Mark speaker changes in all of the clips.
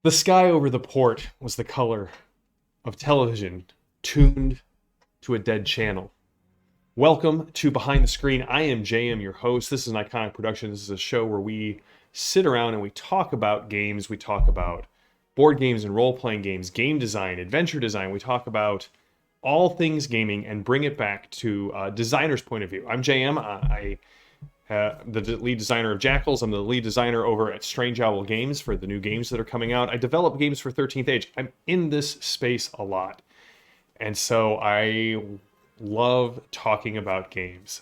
Speaker 1: The sky over the port was the color of television tuned to a dead channel. Welcome to Behind the Screen. I am JM, your host. This is an iconic production. This is a show where we sit around and we talk about games. We talk about board games and role-playing games, game design, adventure design. We talk about all things gaming and bring it back to a designer's point of view. I'm JM. The lead designer of Jackals. I'm the lead designer over at Strange Owl Games for the new games that are coming out. I develop games for 13th Age. I'm in this space a lot. And so I love talking about games.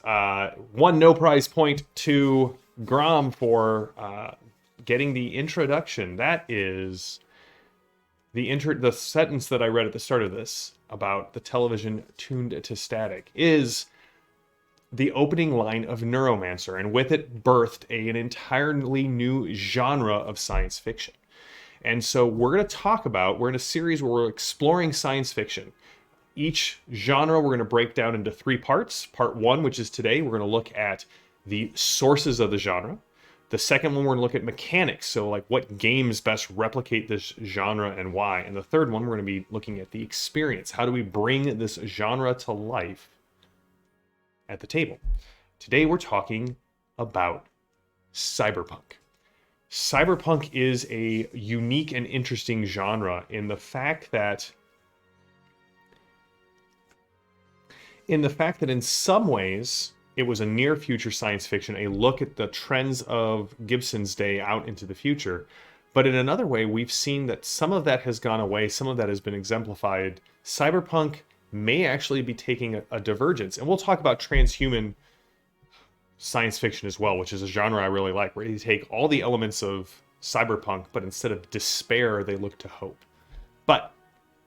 Speaker 1: One no prize point to Grom for getting the introduction. That is the sentence that I read at the start of this about the television tuned to static is the opening line of Neuromancer, and with it birthed an entirely new genre of science fiction. And so we're in a series where we're exploring science fiction. Each genre we're going to break down into three parts. Part one, which is today, we're going to look at the sources of the genre. The second one, we're going to look at mechanics, so like what games best replicate this genre and why. And the third one, we're going to be looking at the experience. How do we bring this genre to life at the table? Today we're talking about cyberpunk. Cyberpunk is a unique and interesting genre in the fact that in some ways it was a near future science fiction, a look at the trends of Gibson's day out into the future. But in another way, we've seen that some of that has gone away, some of that has been exemplified. Cyberpunk may actually be taking a divergence. And we'll talk about transhuman science fiction as well, which is a genre I really like, where you take all the elements of cyberpunk, but instead of despair, they look to hope. But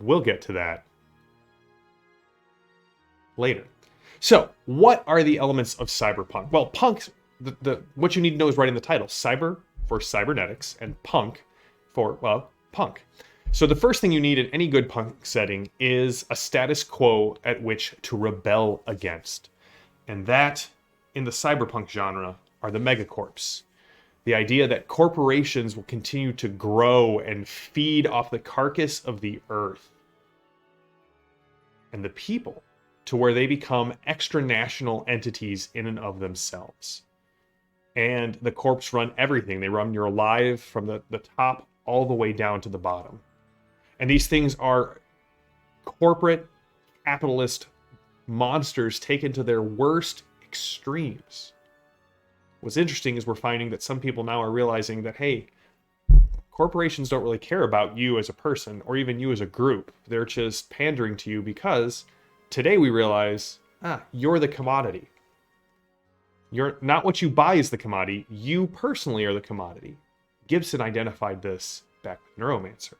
Speaker 1: we'll get to that later. So, what are the elements of cyberpunk? Well, punk, what you need to know is right in the title. Cyber for cybernetics, and punk for, well, punk. So the first thing you need in any good punk setting is a status quo at which to rebel against. And that, in the cyberpunk genre, are the megacorps. The idea that corporations will continue to grow and feed off the carcass of the earth and the people to where they become extra-national entities in and of themselves. And the corps run everything. They run your life from the top all the way down to the bottom. And these things are corporate capitalist monsters taken to their worst extremes. What's interesting is we're finding that some people now are realizing that, hey, corporations don't really care about you as a person or even you as a group. They're just pandering to you because today we realize, you're the commodity. You're not what you buy is the commodity. You personally are the commodity. Gibson identified this back with Neuromancer.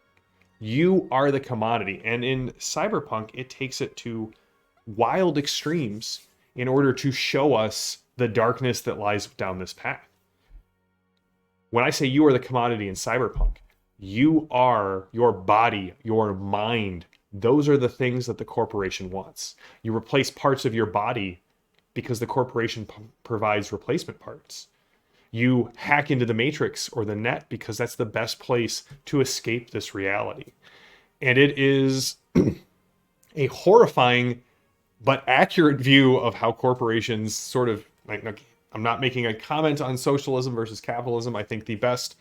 Speaker 1: You are the commodity. And in cyberpunk, it takes it to wild extremes in order to show us the darkness that lies down this path. When I say you are the commodity in cyberpunk, you are your body, your mind. Those are the things that the corporation wants. You replace parts of your body because the corporation provides replacement parts. You hack into the matrix or the net because that's the best place to escape this reality. And it is a horrifying but accurate view of how corporations sort of, I'm not making a comment on socialism versus capitalism. I think the best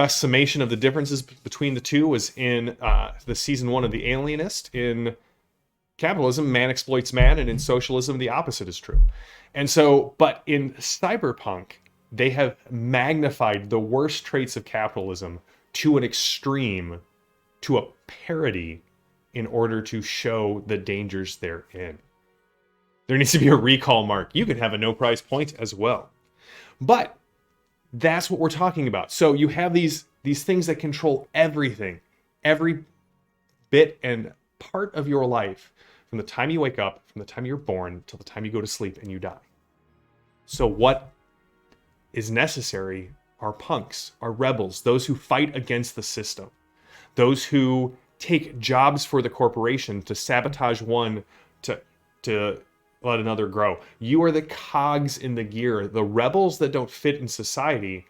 Speaker 1: summation of the differences between the two was in the season 1 of The Alienist. In capitalism, man exploits man, and in socialism, the opposite is true. And so, but in cyberpunk, they have magnified the worst traits of capitalism to an extreme, to a parody, in order to show the dangers they're in. There needs to be a recall mark. You can have a no prize point as well. But that's what we're talking about. So you have these things that control everything, every bit and part of your life, from the time you wake up, from the time you're born, till the time you go to sleep and you die. So what is necessary are punks, are rebels, those who fight against the system, those who take jobs for the corporation to sabotage one to let another grow. You are the cogs in the gear. The rebels that don't fit in society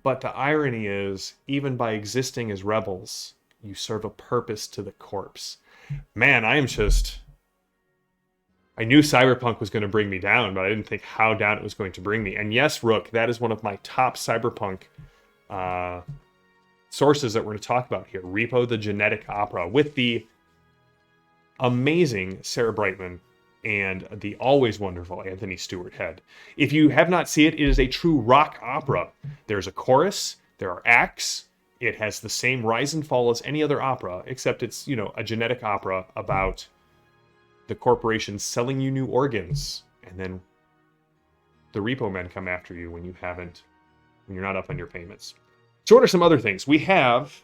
Speaker 1: But the irony is, even by existing as rebels, you serve a purpose to the corpse. Man, I knew Cyberpunk was going to bring me down, but I didn't think how down it was going to bring me. And yes, Rook, that is one of my top Cyberpunk sources that we're going to talk about here. Repo the Genetic Opera, with the amazing Sarah Brightman and the always wonderful Anthony Stewart Head. If you have not seen it, it is a true rock opera. There's a chorus, there are acts, it has the same rise and fall as any other opera, except it's, a genetic opera about the corporation selling you new organs, and then the repo men come after you when you're not up on your payments. So what are some other things? We have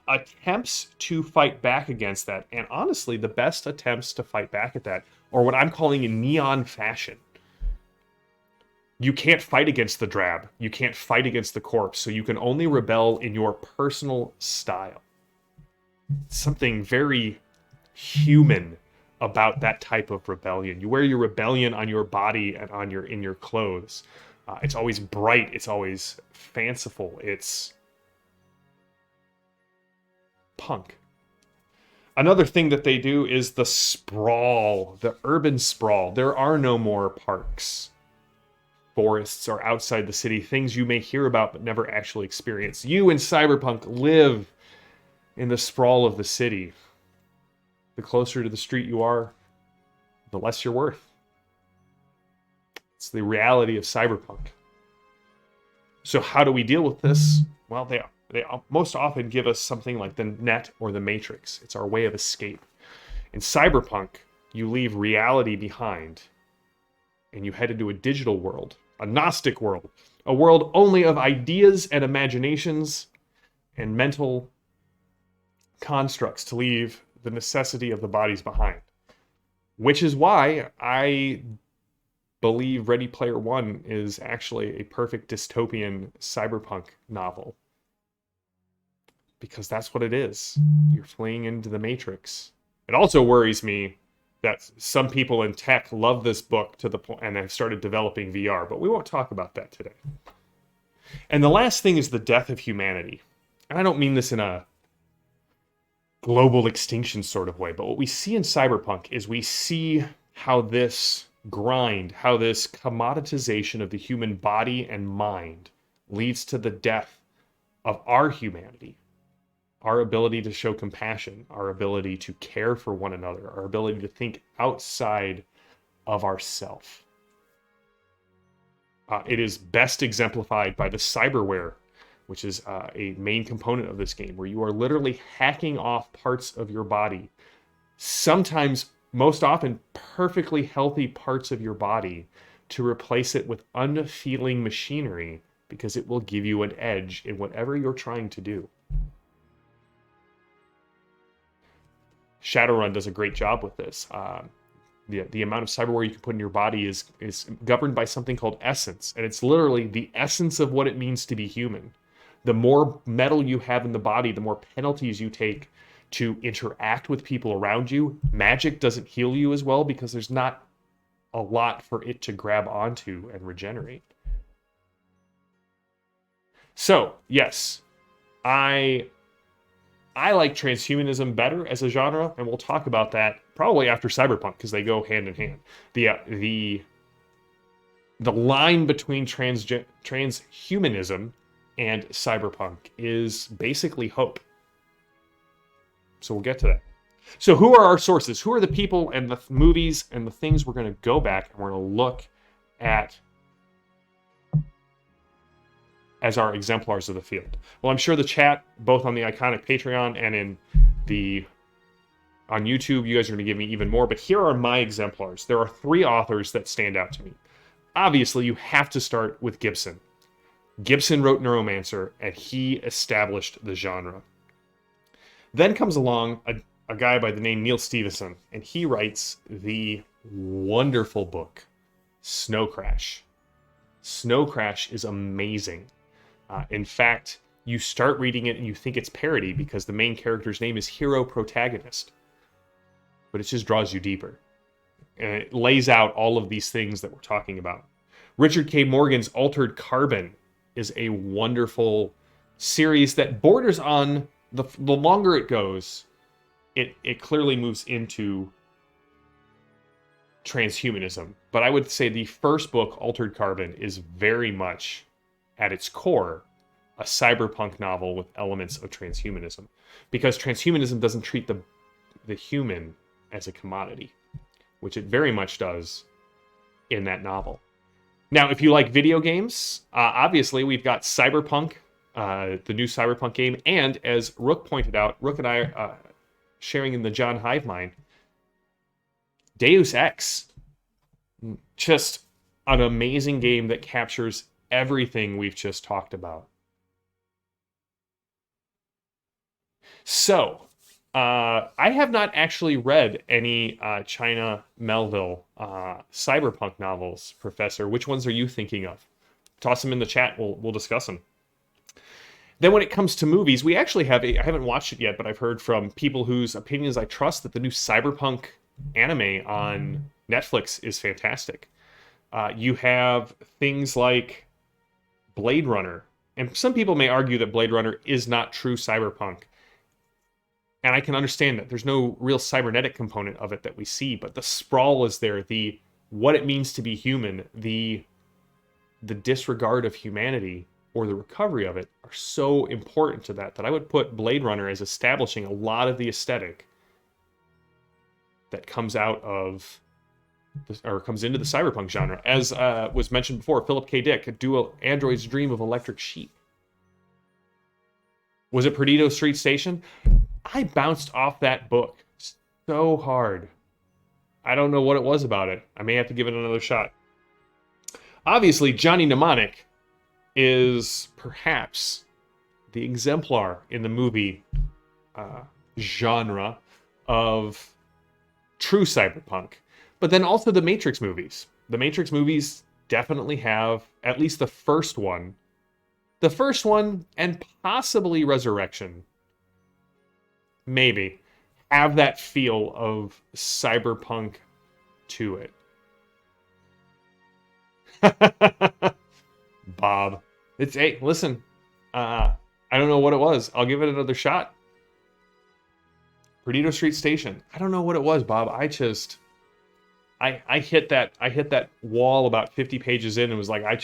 Speaker 1: attempts to fight back against that, and honestly, the best attempts to fight back at that are what I'm calling in neon fashion. You can't fight against the drab. You can't fight against the corpse, so you can only rebel in your personal style. Something very human about that type of rebellion. You wear your rebellion on your body and in your clothes. It's always bright. It's always fanciful. It's punk. Another thing that they do is the sprawl, the urban sprawl. There are no more parks. Forests are outside the city, things you may hear about but never actually experience. You in Cyberpunk live in the sprawl of the city. The closer to the street you are, the less you're worth. It's the reality of Cyberpunk. So how do we deal with this? Well, they most often give us something like the net or the matrix. It's our way of escape. In Cyberpunk, you leave reality behind and you head into a digital world, a Gnostic world, a world only of ideas and imaginations and mental constructs to leave the necessity of the bodies behind. Which is why I believe Ready Player One is actually a perfect dystopian cyberpunk novel. Because that's what it is. You're fleeing into the Matrix. It also worries me that some people in tech love this book to the point, and have started developing VR, but we won't talk about that today. And the last thing is the death of humanity. And I don't mean this in a global extinction sort of way, but what we see in Cyberpunk is we see how this grind, how this commoditization of the human body and mind leads to the death of our humanity. Our ability to show compassion, our ability to care for one another, our ability to think outside of ourself. It is best exemplified by the cyberware, which is a main component of this game, where you are literally hacking off parts of your body. Sometimes, most often, perfectly healthy parts of your body to replace it with unfeeling machinery because it will give you an edge in whatever you're trying to do. Shadowrun does a great job with this. The amount of cyberware you can put in your body is governed by something called essence, and it's literally the essence of what it means to be human. The more metal you have in the body, the more penalties you take to interact with people around you. Magic doesn't heal you as well because there's not a lot for it to grab onto and regenerate. So, yes, I like transhumanism better as a genre, and we'll talk about that probably after Cyberpunk because they go hand in hand. The line between transhumanism and Cyberpunk is basically hope. So we'll get to that. So who are our sources? Who are the people and the movies and the things we're going to go back and we're going to look at as our exemplars of the field? Well, I'm sure the chat, both on the Iconic Patreon and on YouTube, you guys are going to give me even more, but here are my exemplars. There are 3 authors that stand out to me. Obviously, you have to start with Gibson. Gibson wrote Neuromancer, and he established the genre. Then comes along a guy by the name Neil Stephenson, and he writes the wonderful book, Snow Crash. Snow Crash is amazing. In fact, you start reading it and you think it's parody because the main character's name is Hero Protagonist. But it just draws you deeper. And it lays out all of these things that we're talking about. Richard K. Morgan's Altered Carbon is a wonderful series that borders on the longer it goes, it clearly moves into transhumanism. But I would say the first book, Altered Carbon, is very much at its core a cyberpunk novel with elements of transhumanism, because transhumanism doesn't treat the human as a commodity, which it very much does in that novel. Now, if you like video games, obviously we've got Cyberpunk, the new Cyberpunk game, and as Rook pointed out, Rook and I sharing in the John Hive mind, Deus Ex. Just an amazing game that captures everything we've just talked about. So, I have not actually read any China Melville cyberpunk novels, Professor. Which ones are you thinking of? Toss them in the chat. We'll discuss them. Then when it comes to movies, we actually have I haven't watched it yet, but I've heard from people whose opinions I trust that the new cyberpunk anime on Netflix is fantastic. You have things like Blade Runner, and some people may argue that Blade Runner is not true cyberpunk. And I can understand that. There's no real cybernetic component of it that we see, but the sprawl is there. The what it means to be human, the disregard of humanity or the recovery of it are so important to that I would put Blade Runner as establishing a lot of the aesthetic that comes out of or comes into the cyberpunk genre. As was mentioned before, Philip K. Dick, do androids dream of electric sheep? Was it Perdido Street Station? I bounced off that book so hard. I don't know what it was about it. I may have to give it another shot. Obviously, Johnny Mnemonic is perhaps the exemplar in the movie genre of true cyberpunk. But then also the Matrix movies. The Matrix movies definitely have at least the first one. The first one and possibly Resurrection, maybe, have that feel of cyberpunk to it. Bob. Hey, listen. I don't know what it was. I'll give it another shot. Perdido Street Station. I don't know what it was, Bob. I hit that wall about 50 pages in and was like, I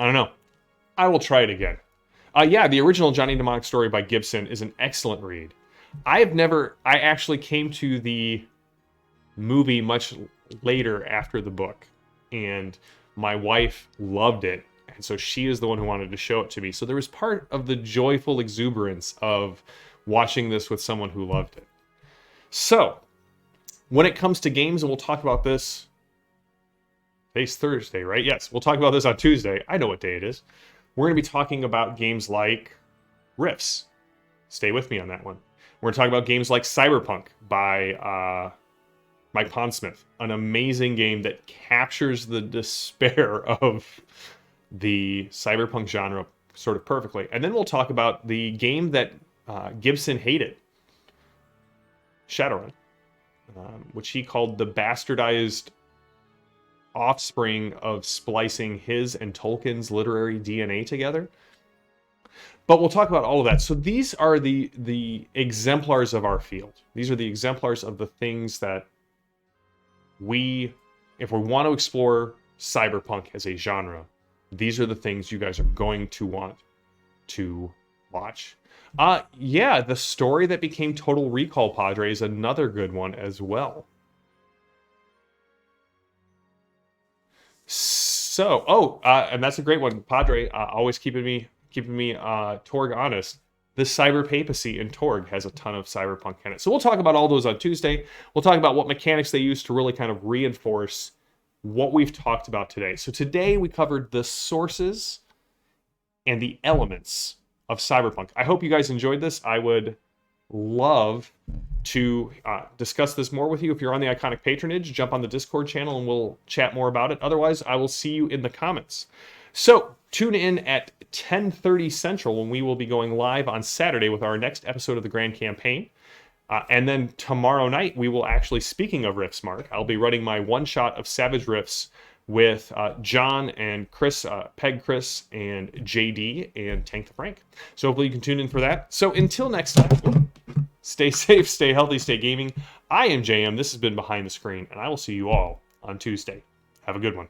Speaker 1: don't know. I will try it again. Yeah, the original Johnny Mnemonic story by Gibson is an excellent read. I actually came to the movie much later after the book, and my wife loved it, and so she is the one who wanted to show it to me. So there was part of the joyful exuberance of watching this with someone who loved it. So, when it comes to games, and we'll talk about this, today's Thursday, right? Yes, we'll talk about this on Tuesday. I know what day it is. We're going to be talking about games like Rifts. Stay with me on that one. We're going to talk about games like Cyberpunk by Mike Pondsmith, an amazing game that captures the despair of the cyberpunk genre sort of perfectly. And then we'll talk about the game that Gibson hated, Shadowrun, which he called the bastardized offspring of splicing his and Tolkien's literary DNA together. But we'll talk about all of that. So these are the exemplars of our field. These are the exemplars of the things that if we want to explore cyberpunk as a genre, these are the things you guys are going to want to watch. Yeah, the story that became Total Recall, Padre, is another good one as well. So, and that's a great one, Padre. Always keeping me Torg honest. The cyber papacy in Torg has a ton of cyberpunk in it. So we'll talk about all those on Tuesday. We'll talk about what mechanics they use to really kind of reinforce what we've talked about today. So today we covered the sources and the elements of cyberpunk. I hope you guys enjoyed this. I would love to discuss this more with you. If you're on the Iconic Patronage, jump on the Discord channel and we'll chat more about it. Otherwise, I will see you in the comments. So tune in at 10:30 Central when we will be going live on Saturday with our next episode of the Grand Campaign. And then tomorrow night, we will actually, speaking of Rifts, Mark, I'll be running my one-shot of Savage Rifts with John and Chris, Peg Chris, and JD, and Tank the Frank. So hopefully you can tune in for that. So until next time, stay safe, stay healthy, stay gaming. I am JM. This has been Behind the Screen, and I will see you all on Tuesday. Have a good one.